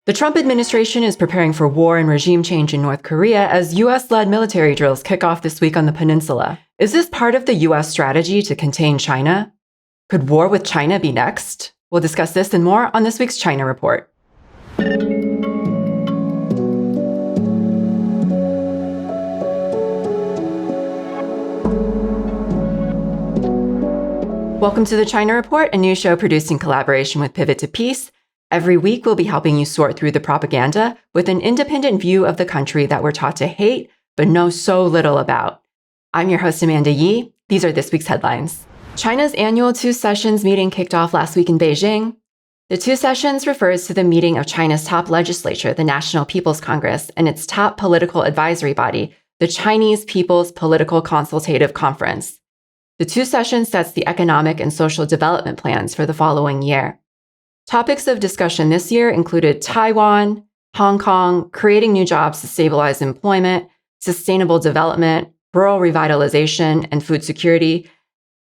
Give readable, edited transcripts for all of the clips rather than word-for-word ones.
The Trump administration is preparing for war and regime change in North Korea as U.S.-led military drills kick off this week on the peninsula. Is this part of the U.S. strategy to contain China? Could war with China be next? We'll discuss this and more on this week's China Report. Welcome to the China Report, a new show produced in collaboration with Pivot to Peace. Every week, we'll be helping you sort through the propaganda with an independent view of the country that we're taught to hate, but know so little about. I'm your host, Amanda Yee. These are this week's headlines. China's annual Two Sessions meeting kicked off last week in Beijing. The Two Sessions refers to the meeting of China's top legislature, the National People's Congress, and its top political advisory body, the Chinese People's Political Consultative Conference. The Two Sessions sets the economic and social development plans for the following year. Topics of discussion this year included Taiwan, Hong Kong, creating new jobs to stabilize employment, sustainable development, rural revitalization, and food security,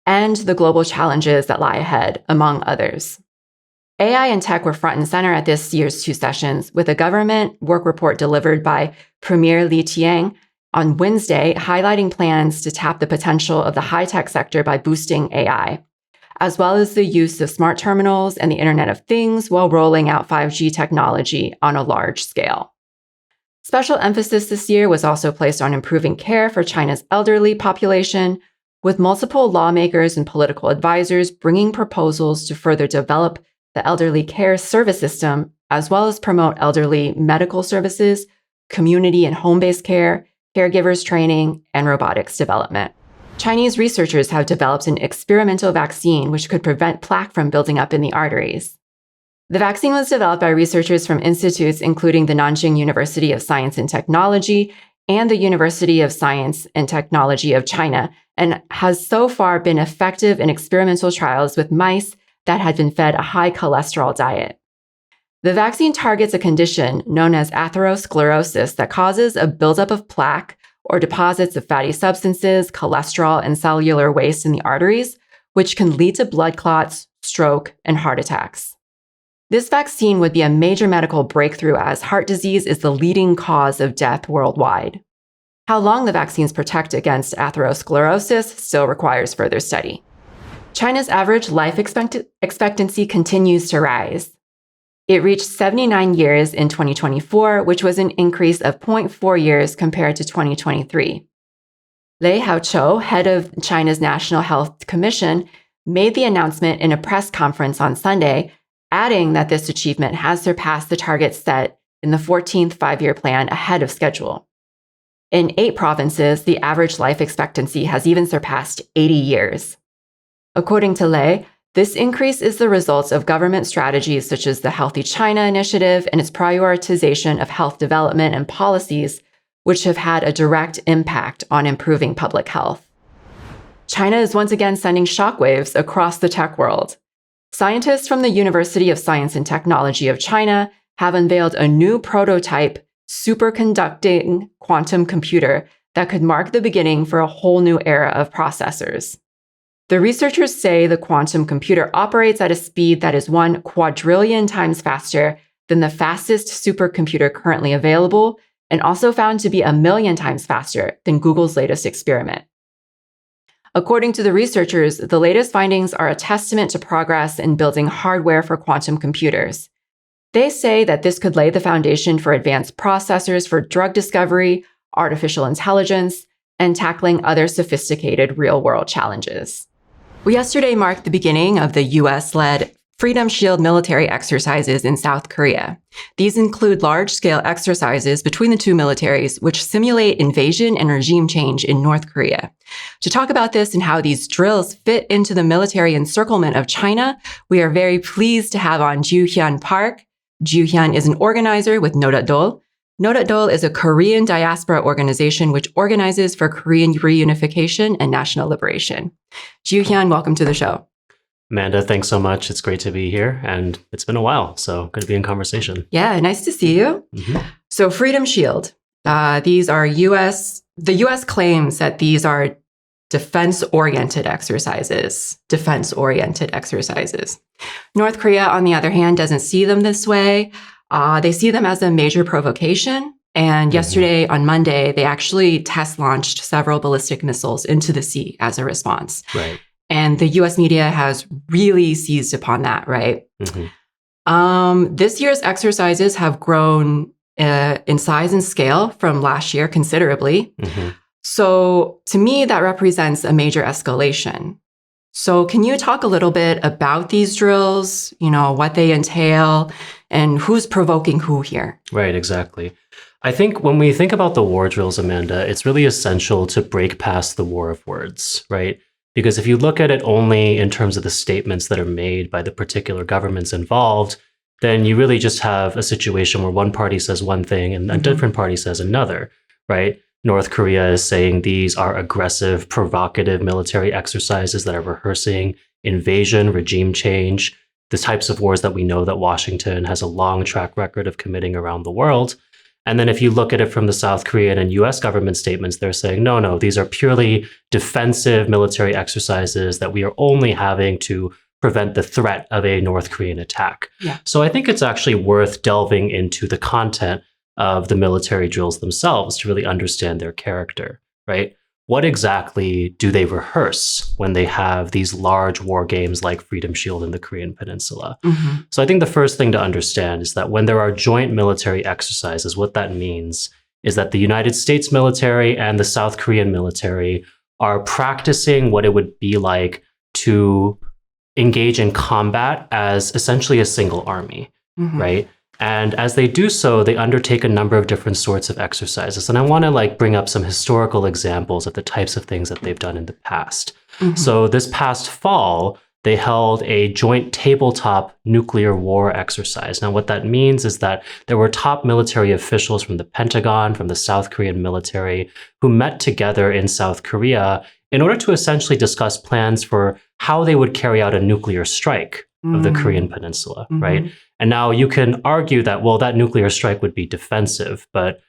and the global challenges that lie ahead, among others. AI and tech were front and center at this year's Two Sessions, with a government work report delivered by Premier Li Qiang on Wednesday highlighting plans to tap the potential of the high-tech sector by boosting AI, as well as the use of smart terminals and the Internet of Things while rolling out 5G technology on a large scale. Special emphasis this year was also placed on improving care for China's elderly population, with multiple lawmakers and political advisors bringing proposals to further develop the elderly care service system, as well as promote elderly medical services, community and home-based care, caregivers training, and robotics development. Chinese researchers have developed an experimental vaccine which could prevent plaque from building up in the arteries. The vaccine was developed by researchers from institutes including the Nanjing University of Science and Technology and the University of Science and Technology of China, and has so far been effective in experimental trials with mice that had been fed a high cholesterol diet. The vaccine targets a condition known as atherosclerosis that causes a buildup of plaque or deposits of fatty substances, cholesterol, and cellular waste in the arteries, which can lead to blood clots, stroke, and heart attacks. This vaccine would be a major medical breakthrough as heart disease is the leading cause of death worldwide. How long the vaccines protect against atherosclerosis still requires further study. China's average life expectancy continues to rise. It reached 79 years in 2024, which was an increase of 0.4 years compared to 2023. Lei Haoqiu, head of China's National Health Commission, made the announcement in a press conference on Sunday, adding that this achievement has surpassed the target set in the 14th five-year plan ahead of schedule. In 8 provinces, the average life expectancy has even surpassed 80 years. According to Lei, this increase is the result of government strategies such as the Healthy China initiative and its prioritization of health development and policies, which have had a direct impact on improving public health. China is once again sending shockwaves across the tech world. Scientists from the University of Science and Technology of China have unveiled a new prototype superconducting quantum computer that could mark the beginning for a whole new era of processors. The researchers say the quantum computer operates at a speed that is 1 quadrillion times faster than the fastest supercomputer currently available, and also found to be 1 million times faster than Google's latest experiment. According to the researchers, the latest findings are a testament to progress in building hardware for quantum computers. They say that this could lay the foundation for advanced processors for drug discovery, artificial intelligence, and tackling other sophisticated real-world challenges. Well, yesterday marked the beginning of the U.S.-led Freedom Shield military exercises in South Korea. These include large-scale exercises between the two militaries, which simulate invasion and regime change in North Korea. To talk about this and how these drills fit into the military encirclement of China, we are very pleased to have on Hyun Park. Hyun is an organizer with Nodutdol. Nodutdol is a Korean diaspora organization which organizes for Korean reunification and national liberation. Hyun, welcome to the show. Amanda, thanks so much. It's great to be here, and it's been a while, so good to be in conversation. Yeah, nice to see you. So Freedom Shield, these are the U.S. claims that these are defense-oriented exercises. North Korea, on the other hand, doesn't see them this way. They see them as a major provocation. And yesterday, on Monday, they actually test launched several ballistic missiles into the sea as a response. Right. And the US media has really seized upon that, right? This year's exercises have grown in size and scale from last year considerably. So to me, that represents a major escalation. So can you talk a little bit about these drills, what they entail, and who's provoking who here? Right, exactly. I think when we think about the war drills, Amanda, it's really essential to break past the war of words, right? Because if you look at it only in terms of the statements that are made by the particular governments involved, then you really just have a situation where one party says one thing and a different party says another, right? North Korea is saying these are aggressive, provocative military exercises that are rehearsing invasion, regime change, the types of wars that we know that Washington has a long track record of committing around the world. And then if you look at it from the South Korean and US government statements, they're saying, no, these are purely defensive military exercises that we are only having to prevent the threat of a North Korean attack. Yeah. So I think it's actually worth delving into the content of the military drills themselves to really understand their character, right? What exactly do they rehearse when they have these large war games like Freedom Shield in the Korean Peninsula? So I think the first thing to understand is that when there are joint military exercises, what that means is that the United States military and the South Korean military are practicing what it would be like to engage in combat as essentially a single army, right? And as they do so, they undertake a number of different sorts of exercises. And I want to bring up some historical examples of the types of things that they've done in the past. So this past fall, they held a joint tabletop nuclear war exercise. Now, what that means is that there were top military officials from the Pentagon, from the South Korean military, who met together in South Korea in order to essentially discuss plans for how they would carry out a nuclear strike of the Korean Peninsula, right? And now you can argue that, well, that nuclear strike would be defensive. But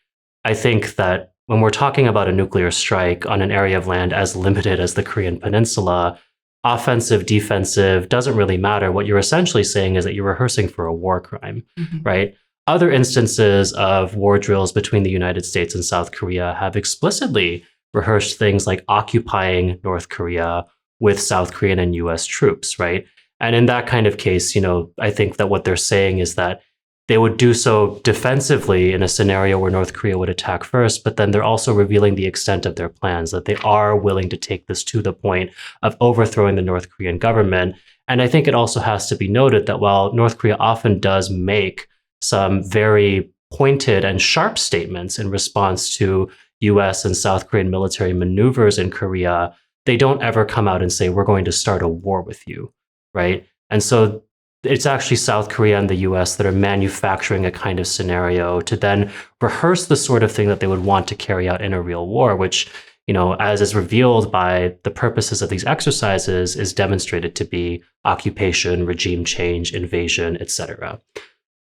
I think that when we're talking about a nuclear strike on an area of land as limited as the Korean Peninsula, offensive, defensive, doesn't really matter. What you're essentially saying is that you're rehearsing for a war crime, right? Other instances of war drills between the United States and South Korea have explicitly rehearsed things like occupying North Korea with South Korean and US troops, right? And in that kind of case, I think that what they're saying is that they would do so defensively in a scenario where North Korea would attack first, but then they're also revealing the extent of their plans, that they are willing to take this to the point of overthrowing the North Korean government. And I think it also has to be noted that while North Korea often does make some very pointed and sharp statements in response to US and South Korean military maneuvers in Korea, they don't ever come out and say, we're going to start a war with you, right? And so it's actually South Korea and the US that are manufacturing a kind of scenario to then rehearse the sort of thing that they would want to carry out in a real war, which, as is revealed by the purposes of these exercises, is demonstrated to be occupation, regime change, invasion, etc.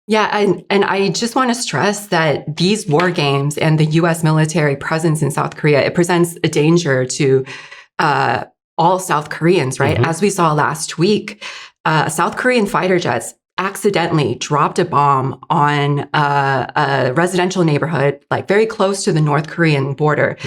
Yeah, and I just want to stress that these war games and the U.S. military presence in South Korea, it presents a danger to all South Koreans, right? As we saw last week, South Korean fighter jets accidentally dropped a bomb on a residential neighborhood, very close to the North Korean border.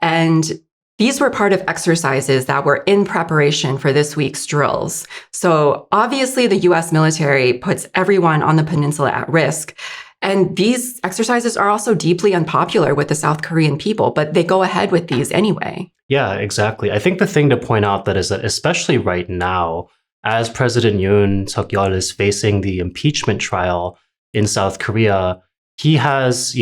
And these were part of exercises that were in preparation for this week's drills. So obviously the US military puts everyone on the peninsula at risk. And these exercises are also deeply unpopular with the South Korean people, but they go ahead with these anyway. Yeah, exactly. I think the thing to point out that is that especially right now, as President Yoon Suk-yeol is facing the impeachment trial in South Korea, he has,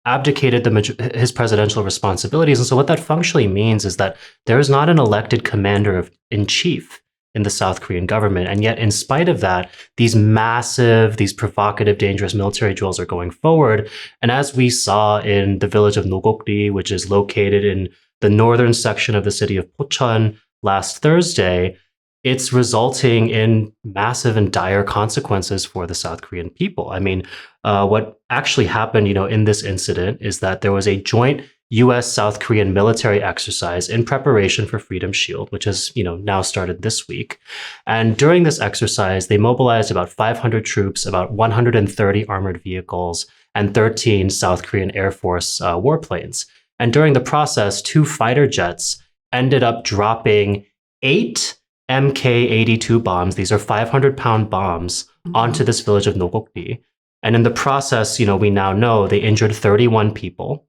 abdicated his presidential responsibilities. And so what that functionally means is that there is not an elected commander-in-chief in the South Korean government. And yet, in spite of that, these provocative, dangerous military drills are going forward. And as we saw in the village of Nodutdol, which is located in the northern section of the city of Pocheon last Thursday, it's resulting in massive and dire consequences for the South Korean people. I mean, what actually happened, in this incident is that there was a joint U.S. South Korean military exercise in preparation for Freedom Shield, which has, now started this week. And during this exercise, they mobilized about 500 troops, about 130 armored vehicles, and 13 South Korean Air Force warplanes. And during the process, 2 fighter jets ended up dropping 8 Mk-82 bombs. These are 500-pound bombs onto this village of Nodutdol. And in the process, we now know they injured 31 people.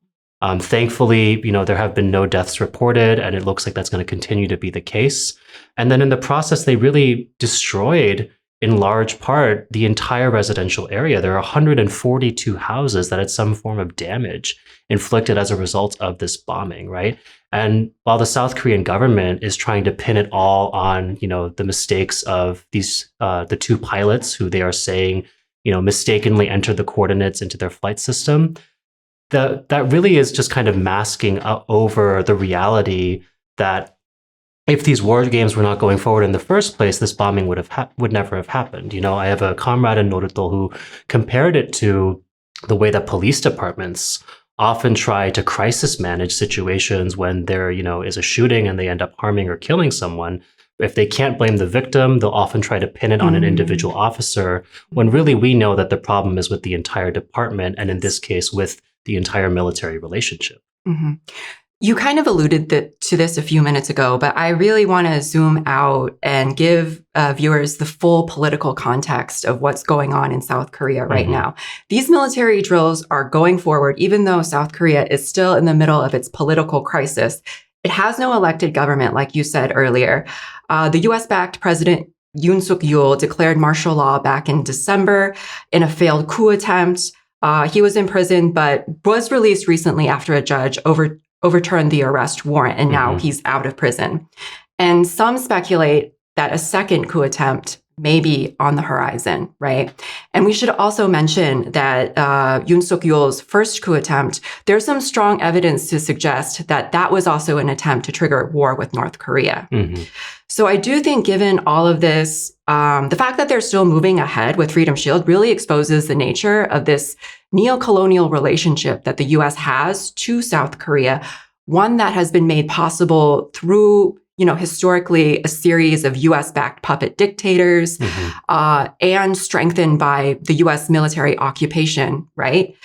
Thankfully, there have been no deaths reported, and it looks like that's going to continue to be the case. And then in the process, they really destroyed, in large part, the entire residential area. There are 142 houses that had some form of damage inflicted as a result of this bombing, right? And while the South Korean government is trying to pin it all on, the mistakes of these, the 2 pilots who they are saying, mistakenly entered the coordinates into their flight system, that really is just kind of masking over the reality that if these war games were not going forward in the first place, this bombing would never have happened. I have a comrade in Nodutdol who compared it to the way that police departments often try to crisis manage situations when there, is a shooting and they end up harming or killing someone. If they can't blame the victim, they'll often try to pin it on an individual officer, when really we know that the problem is with the entire department, and in this case, with the entire military relationship. Mm-hmm. You kind of alluded to this a few minutes ago, but I really want to zoom out and give viewers the full political context of what's going on in South Korea right now. These military drills are going forward, even though South Korea is still in the middle of its political crisis. It has no elected government, like you said earlier. The U.S.-backed President Yoon declared martial law back in December in a failed coup attempt. He was in prison, but was released recently after a judge overturned the arrest warrant, and now he's out of prison. And some speculate that a second coup attempt may be on the horizon, right? And we should also mention that Yoon Suk-yeol's first coup attempt, there's some strong evidence to suggest that that was also an attempt to trigger war with North Korea. So I do think, given all of this, the fact that they're still moving ahead with Freedom Shield really exposes the nature of this neo-colonial relationship that the U.S. has to South Korea, one that has been made possible through, historically a series of U.S.-backed puppet dictators and strengthened by the U.S. military occupation, right?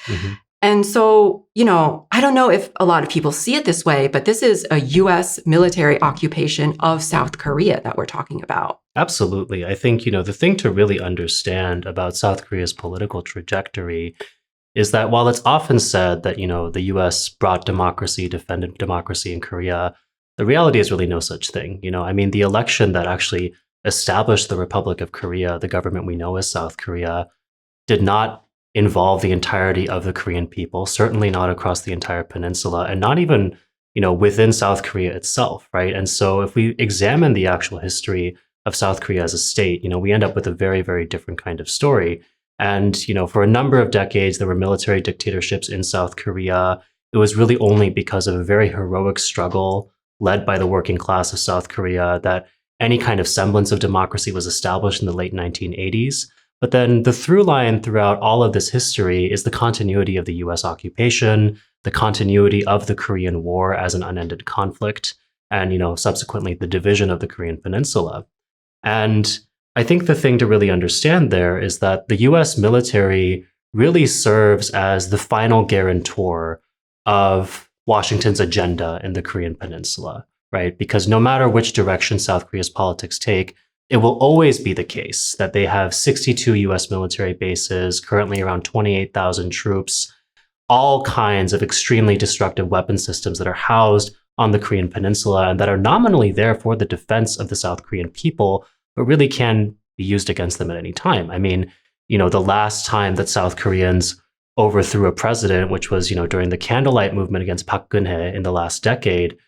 And so, I don't know if a lot of people see it this way, but this is a U.S. military occupation of South Korea that we're talking about. Absolutely. I think, the thing to really understand about South Korea's political trajectory is that while it's often said that, the U.S. brought democracy, defended democracy in Korea, the reality is really no such thing. The election that actually established the Republic of Korea, the government we know as South Korea, did not involve the entirety of the Korean people, certainly not across the entire peninsula, and not even, within South Korea itself, right? And so if we examine the actual history of South Korea as a state, we end up with a very, very different kind of story. And, for a number of decades, there were military dictatorships in South Korea. It was really only because of a very heroic struggle led by the working class of South Korea that any kind of semblance of democracy was established in the late 1980s. But then the through line throughout all of this history is the continuity of the U.S. occupation, the continuity of the Korean War as an unended conflict, and, subsequently the division of the Korean Peninsula. And I think the thing to really understand there is that the U.S. military really serves as the final guarantor of Washington's agenda in the Korean Peninsula, right? Because no matter which direction South Korea's politics take, it will always be the case that they have 62 U.S. military bases, currently around 28,000 troops, all kinds of extremely destructive weapon systems that are housed on the Korean Peninsula and that are nominally there for the defense of the South Korean people, but really can be used against them at any time. The last time that South Koreans overthrew a president, which was, during the Candlelight Movement against Park Geun-hye in the last decade,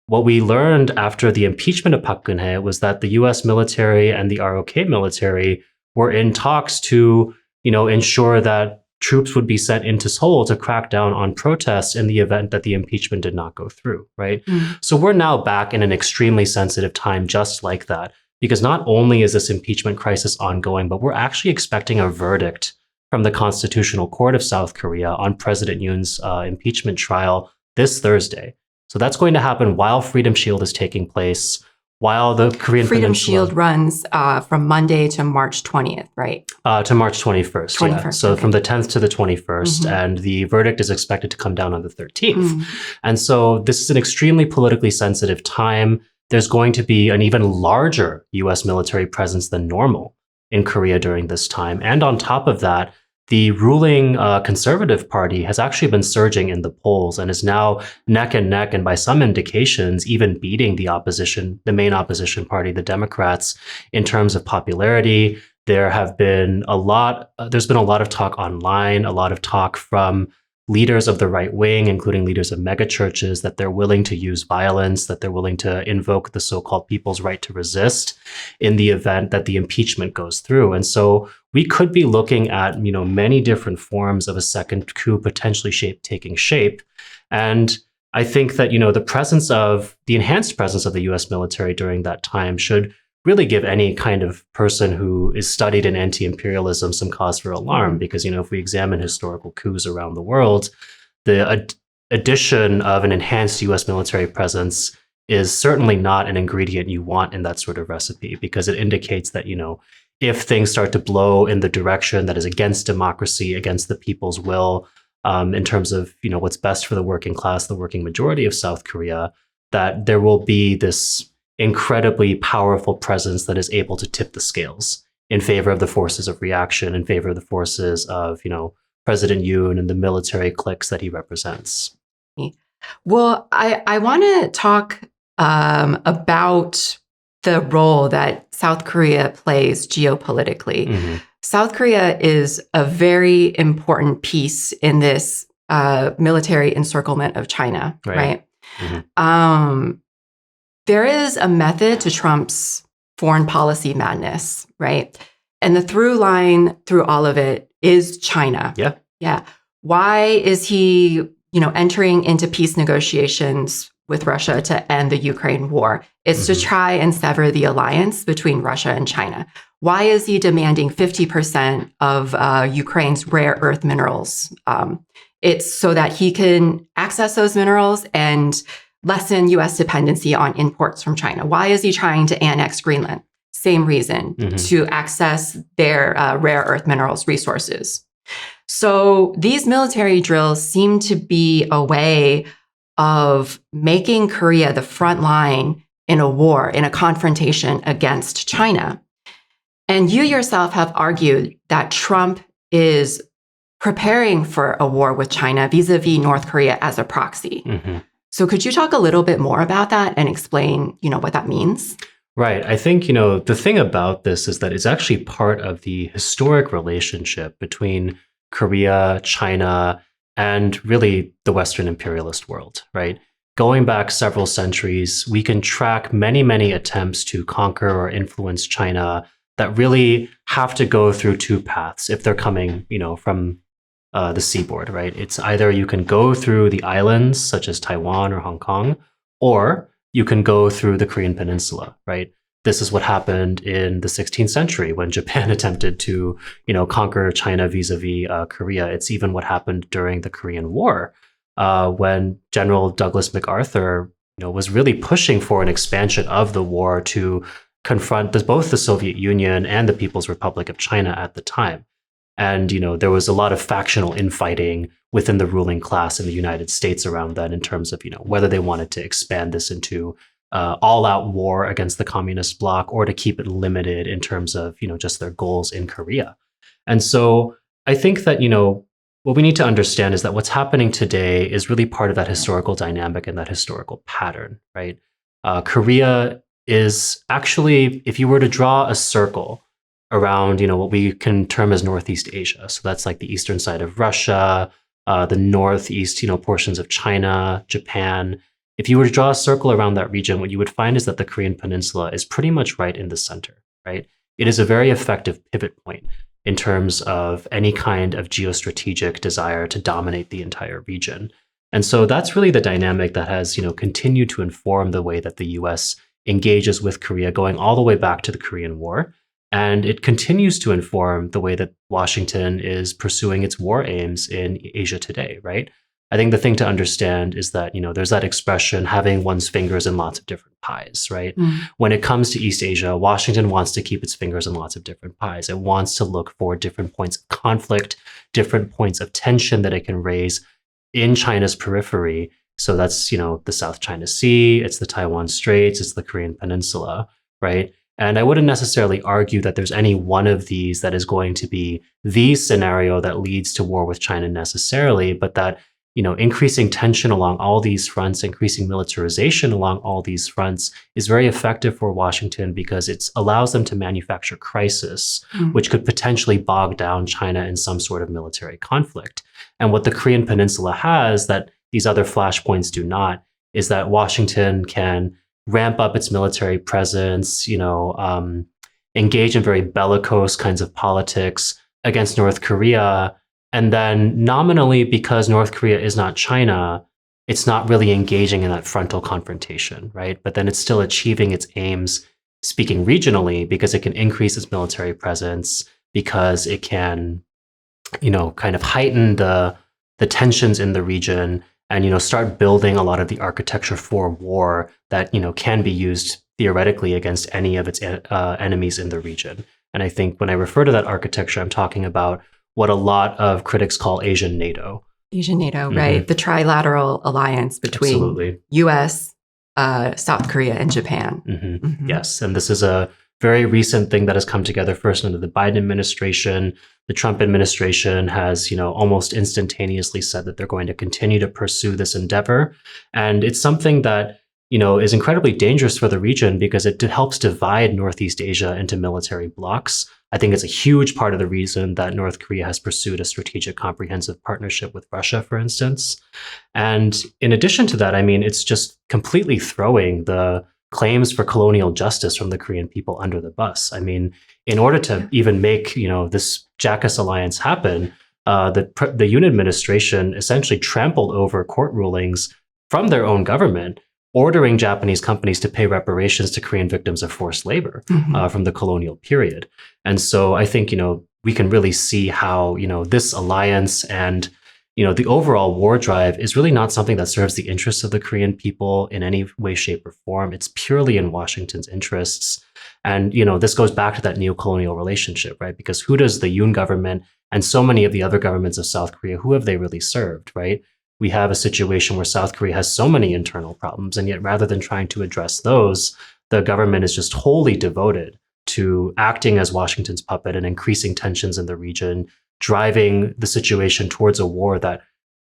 what we learned after the impeachment of Park Geun-hye was that the U.S. military and the ROK military were in talks to, ensure that troops would be sent into Seoul to crack down on protests in the event that the impeachment did not go through, right? So we're now back in an extremely sensitive time just like that, because not only is this impeachment crisis ongoing, but we're actually expecting a verdict from the Constitutional Court of South Korea on President Yoon's impeachment trial this Thursday. So that's going to happen while Freedom Shield is taking place, while the Korean Freedom Peninsula... Shield runs from Monday to March 20th, right? To March 21st, 21st, yeah. So okay. from the 10th to the 21st, and the verdict is expected to come down on the 13th. And so this is an extremely politically sensitive time. There's going to be an even larger U.S. military presence than normal in Korea during this time. And on top of that, the ruling Conservative Party has actually been surging in the polls and is now neck and neck, and by some indications, even beating the opposition, the main opposition party, the Democrats, in terms of popularity. There's been a lot of talk online, a lot of talk from leaders of the right wing, including leaders of megachurches, that they're willing to use violence, that they're willing to invoke the so-called people's right to resist in the event that the impeachment goes through. And so we could be looking at, many different forms of a second coup potentially taking shape. And I think that, the enhanced presence of the US military during that time should really give any kind of person who is studied in anti-imperialism some cause for alarm, because, if we examine historical coups around the world, the addition of an enhanced US military presence is certainly not an ingredient you want in that sort of recipe, because it indicates that, if things start to blow in the direction that is against democracy, against the people's will, in terms of, what's best for the working class, the working majority of South Korea, that there will be this incredibly powerful presence that is able to tip the scales in favor of the forces of reaction, in favor of the forces of, President Yoon and the military cliques that he represents. Well, I want to talk about the role that South Korea plays geopolitically. South Korea is a very important piece in this military encirclement of China, right? There is a method to Trump's foreign policy madness, right? And the through line through all of it is China. Yeah. Why is he, entering into peace negotiations with Russia to end the Ukraine war? It's to try and sever the alliance between Russia and China. Why is he demanding 50% of Ukraine's rare earth minerals? It's so that he can access those minerals and lessen U.S. dependency on imports from China. Why is he trying to annex Greenland? Same reason, to access their rare earth minerals resources. So these military drills seem to be a way of making Korea the front line in a war, in a confrontation against China. And you yourself have argued that Trump is preparing for a war with China vis-a-vis North Korea as a proxy. So could you talk a little bit more about that and explain, what that means? Right. I think, the thing about this is that it's actually part of the historic relationship between Korea, China, and really the Western imperialist world, right? Going back several centuries, we can track many, many attempts to conquer or influence China that really have to go through two paths if they're coming, from the seaboard, right? It's either you can go through the islands such as Taiwan or Hong Kong, or you can go through the Korean Peninsula, right? This is what happened in the 16th century when Japan attempted to, conquer China vis-a-vis Korea. It's even what happened during the Korean War when General Douglas MacArthur, was really pushing for an expansion of the war to confront both the Soviet Union and the People's Republic of China at the time. And, there was a lot of factional infighting within the ruling class in the United States around that in terms of, whether they wanted to expand this into all-out war against the communist bloc or to keep it limited in terms of, just their goals in Korea. And so I think that, what we need to understand is that what's happening today is really part of that historical dynamic and that historical pattern, right? Korea is actually, if you were to draw a circle around, what we can term as Northeast Asia. So that's like the eastern side of Russia, the northeast, portions of China, Japan. If you were to draw a circle around that region, what you would find is that the Korean Peninsula is pretty much right in the center, right? It is a very effective pivot point in terms of any kind of geostrategic desire to dominate the entire region. And so that's really the dynamic that has, continued to inform the way that the US engages with Korea, going all the way back to the Korean War. And it continues to inform the way that Washington is pursuing its war aims in Asia today, right? I think the thing to understand is that, there's that expression, having one's fingers in lots of different pies, right? When it comes to East Asia, Washington wants to keep its fingers in lots of different pies. It wants to look for different points of conflict, different points of tension that it can raise in China's periphery. So that's, the South China Sea, it's the Taiwan Straits, it's the Korean Peninsula, right? And I wouldn't necessarily argue that there's any one of these that is going to be the scenario that leads to war with China necessarily, but that increasing tension along all these fronts, increasing militarization along all these fronts is very effective for Washington because it allows them to manufacture crisis, which could potentially bog down China in some sort of military conflict. And what the Korean Peninsula has that these other flashpoints do not is that Washington can ramp up its military presence, engage in very bellicose kinds of politics against North Korea. And then nominally, because North Korea is not China, it's not really engaging in that frontal confrontation, right? But then it's still achieving its aims, speaking regionally, because it can increase its military presence, because it can, kind of heighten the tensions in the region and, start building a lot of the architecture for war that, can be used theoretically against any of its enemies in the region. And I think when I refer to that architecture, I'm talking about what a lot of critics call Asian NATO. Asian NATO, right? The trilateral alliance between Absolutely. U.S., South Korea, and Japan. Yes, and this is a very recent thing that has come together first under the Biden administration. The Trump administration has, almost instantaneously said that they're going to continue to pursue this endeavor. And it's something that, is incredibly dangerous for the region because it helps divide Northeast Asia into military blocs. I think it's a huge part of the reason that North Korea has pursued a strategic comprehensive partnership with Russia, for instance. And in addition to that, it's just completely throwing the claims for colonial justice from the Korean people under the bus. In order to even make, this JACUS alliance happen, the Yoon administration essentially trampled over court rulings from their own government, ordering Japanese companies to pay reparations to Korean victims of forced labor from the colonial period. And so I think, we can really see how, this alliance and, the overall war drive is really not something that serves the interests of the Korean people in any way, shape, or form. It's purely in Washington's interests. And, this goes back to that neo-colonial relationship, right? Because who does the Yoon government and so many of the other governments of South Korea, who have they really served, right? We have a situation where South Korea has so many internal problems, and yet rather than trying to address those, the government is just wholly devoted to acting as Washington's puppet and increasing tensions in the region, driving the situation towards a war that,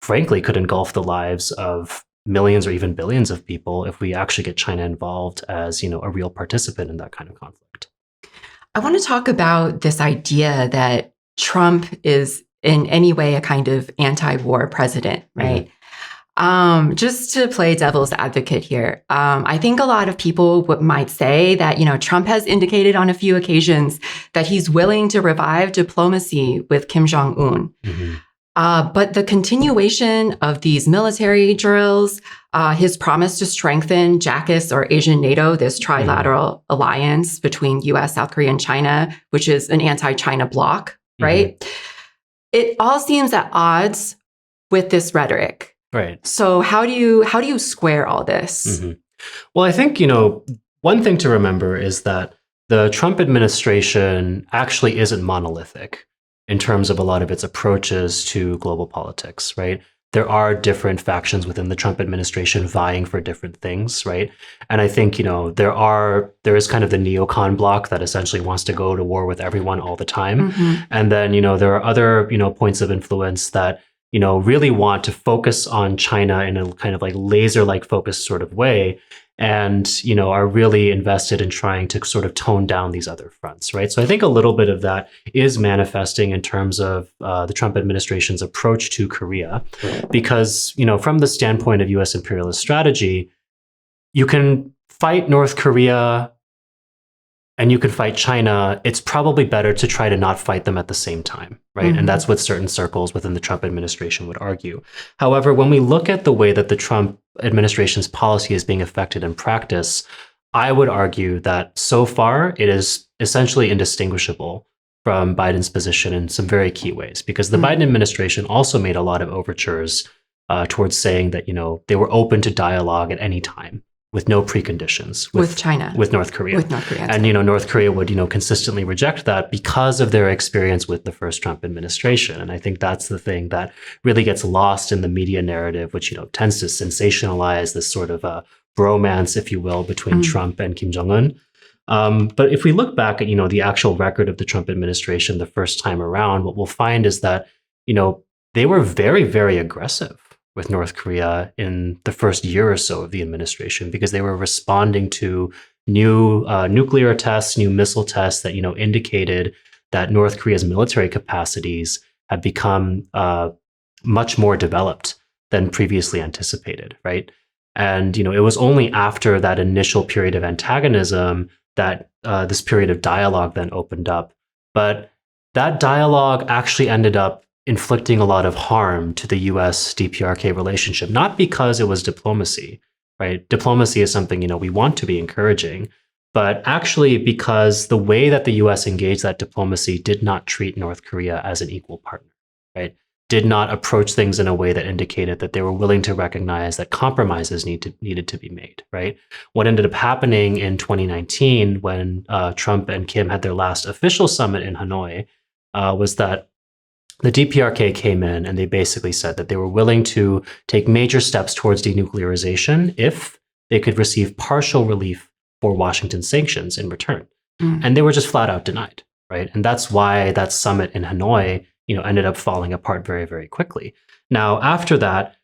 frankly, could engulf the lives of millions or even billions of people if we actually get China involved as, a real participant in that kind of conflict. I want to talk about this idea that Trump is in any way a kind of anti-war president, right? Just to play devil's advocate here, I think a lot of people might say that, Trump has indicated on a few occasions that he's willing to revive diplomacy with Kim Jong-un. But the continuation of these military drills, his promise to strengthen JACUS or Asian NATO, this trilateral alliance between U.S., South Korea, and China, which is an anti-China bloc, right? It all seems at odds with this rhetoric. Right. So how do you square all this? Well, I think, one thing to remember is that the Trump administration actually isn't monolithic in terms of a lot of its approaches to global politics, right? There are different factions within the Trump administration vying for different things, right? And I think, there is kind of the neocon bloc that essentially wants to go to war with everyone all the time. And then, there are other, points of influence that, really want to focus on China in a kind of like laser-like focused sort of way, and, are really invested in trying to sort of tone down these other fronts, right? So I think a little bit of that is manifesting in terms of the Trump administration's approach to Korea, because, from the standpoint of U.S. imperialist strategy, you can fight North Korea and you can fight China. It's probably better to try to not fight them at the same time, right? And that's what certain circles within the Trump administration would argue. However, when we look at the way that the Trump administration's policy is being affected in practice, I would argue that so far it is essentially indistinguishable from Biden's position in some very key ways, because the Biden administration also made a lot of overtures towards saying that, they were open to dialogue at any time with no preconditions with China, with North Korea. With North Korea. And, North Korea would, consistently reject that because of their experience with the first Trump administration. And I think that's the thing that really gets lost in the media narrative, which, tends to sensationalize this sort of bromance, if you will, between Trump and Kim Jong-un. But if we look back at, the actual record of the Trump administration the first time around, what we'll find is that, they were very, very aggressive with North Korea in the first year or so of the administration, because they were responding to new nuclear tests, new missile tests that, indicated that North Korea's military capacities had become much more developed than previously anticipated, right? And, it was only after that initial period of antagonism that this period of dialogue then opened up. But that dialogue actually ended up inflicting a lot of harm to the U.S. DPRK relationship, not because it was diplomacy, right? Diplomacy is something, we want to be encouraging, but actually because the way that the U.S. engaged that diplomacy did not treat North Korea as an equal partner, right? Did not approach things in a way that indicated that they were willing to recognize that compromises needed to be made, right? What ended up happening in 2019 when Trump and Kim had their last official summit in Hanoi was that the DPRK came in and they basically said that they were willing to take major steps towards denuclearization if they could receive partial relief for Washington sanctions in return. And they were just flat out denied, right? And that's why that summit in Hanoi, ended up falling apart very, very quickly. Now, after that,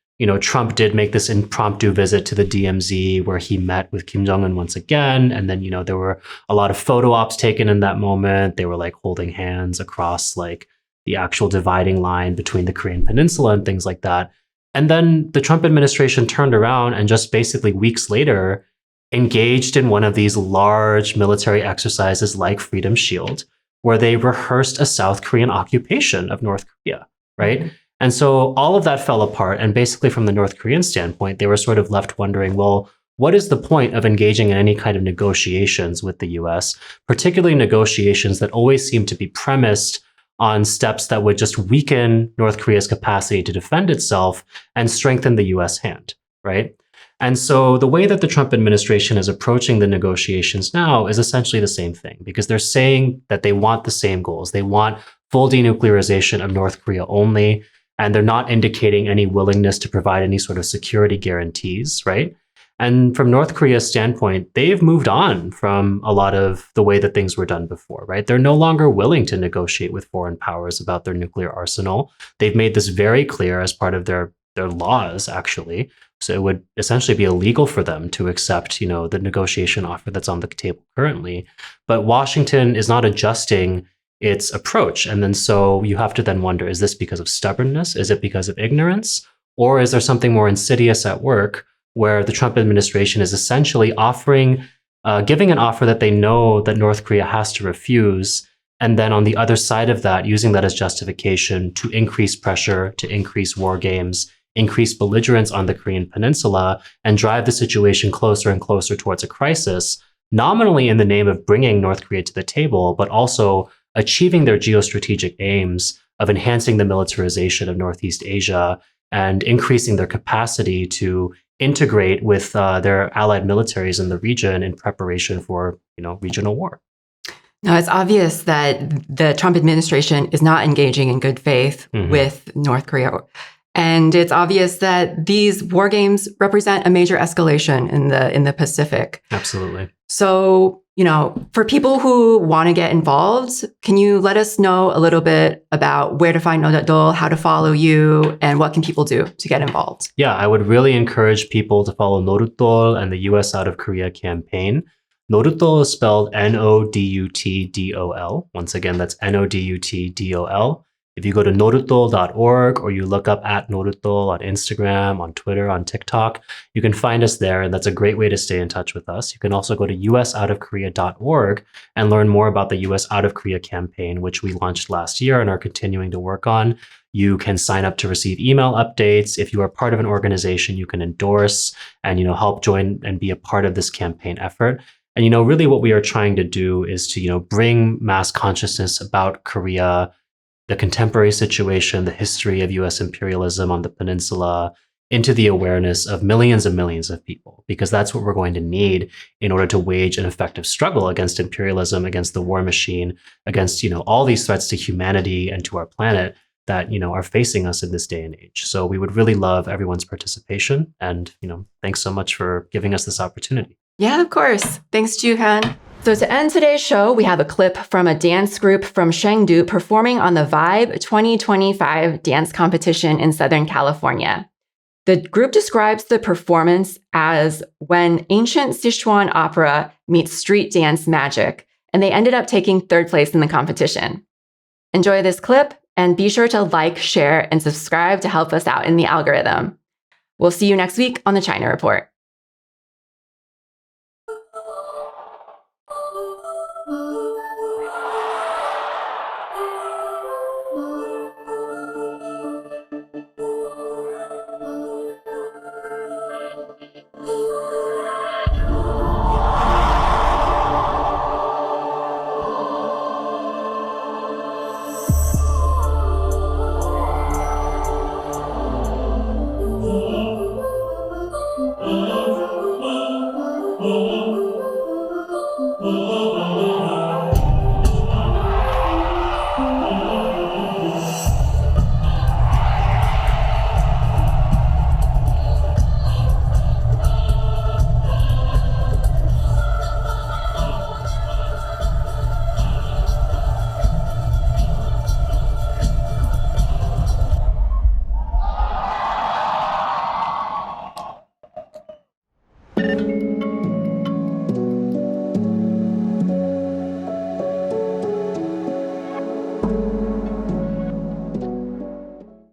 Trump did make this impromptu visit to the DMZ where he met with Kim Jong-un once again. And then, there were a lot of photo ops taken in that moment. They were like holding hands across like the actual dividing line between the Korean peninsula and things like that. And then the Trump administration turned around and just basically weeks later engaged in one of these large military exercises like Freedom Shield, where they rehearsed a South Korean occupation of North Korea, right? And so all of that fell apart. And basically from the North Korean standpoint, they were sort of left wondering, well, what is the point of engaging in any kind of negotiations with the US, particularly negotiations that always seem to be premised on steps that would just weaken North Korea's capacity to defend itself and strengthen the US hand, right? And so the way that the Trump administration is approaching the negotiations now is essentially the same thing, because they're saying that they want the same goals. They want full denuclearization of North Korea only, and they're not indicating any willingness to provide any sort of security guarantees, right? And from North Korea's standpoint, they've moved on from a lot of the way that things were done before, right? They're no longer willing to negotiate with foreign powers about their nuclear arsenal. They've made this very clear as part of their laws, actually. So it would essentially be illegal for them to accept, the negotiation offer that's on the table currently. But Washington is not adjusting its approach. And then so you have to then wonder, is this because of stubbornness? Is it because of ignorance? Or is there something more insidious at work where the Trump administration is essentially giving an offer that they know that North Korea has to refuse, and then on the other side of that, using that as justification to increase pressure, to increase war games, increase belligerence on the Korean peninsula, and drive the situation closer and closer towards a crisis, nominally in the name of bringing North Korea to the table, but also achieving their geostrategic aims of enhancing the militarization of Northeast Asia and increasing their capacity to integrate with their allied militaries in the region in preparation for, regional war. Now, it's obvious that the Trump administration is not engaging in good faith with North Korea. And it's obvious that these war games represent a major escalation in the Pacific. Absolutely. So, for people who want to get involved, can you let us know a little bit about where to find Nodutdol, how to follow you, and what can people do to get involved? Yeah, I would really encourage people to follow Nodutdol and the U.S. Out of Korea campaign. Nodutdol is spelled Nodutdol. Once again, that's Nodutdol. If you go to nodutdol.org or you look up at Nodutdol on Instagram, on Twitter, on TikTok, you can find us there, and that's a great way to stay in touch with us. You can also go to usoutofkorea.org and learn more about the U.S. Out of Korea campaign, which we launched last year and are continuing to work on. You can sign up to receive email updates. If you are part of an organization, you can endorse and help join and be a part of this campaign effort. And really what we are trying to do is to bring mass consciousness about Korea, the contemporary situation, the history of U.S. imperialism on the peninsula, into the awareness of millions and millions of people, because that's what we're going to need in order to wage an effective struggle against imperialism, against the war machine, against, all these threats to humanity and to our planet that, are facing us in this day and age. So we would really love everyone's participation. And, thanks so much for giving us this opportunity. Yeah, of course. Thanks, Hyun. So to end today's show, we have a clip from a dance group from Chengdu performing on the Vibe 2025 dance competition in Southern California. The group describes the performance as when ancient Sichuan opera meets street dance magic, and they ended up taking third place in the competition. Enjoy this clip, and be sure to like, share, and subscribe to help us out in the algorithm. We'll see you next week on the China Report.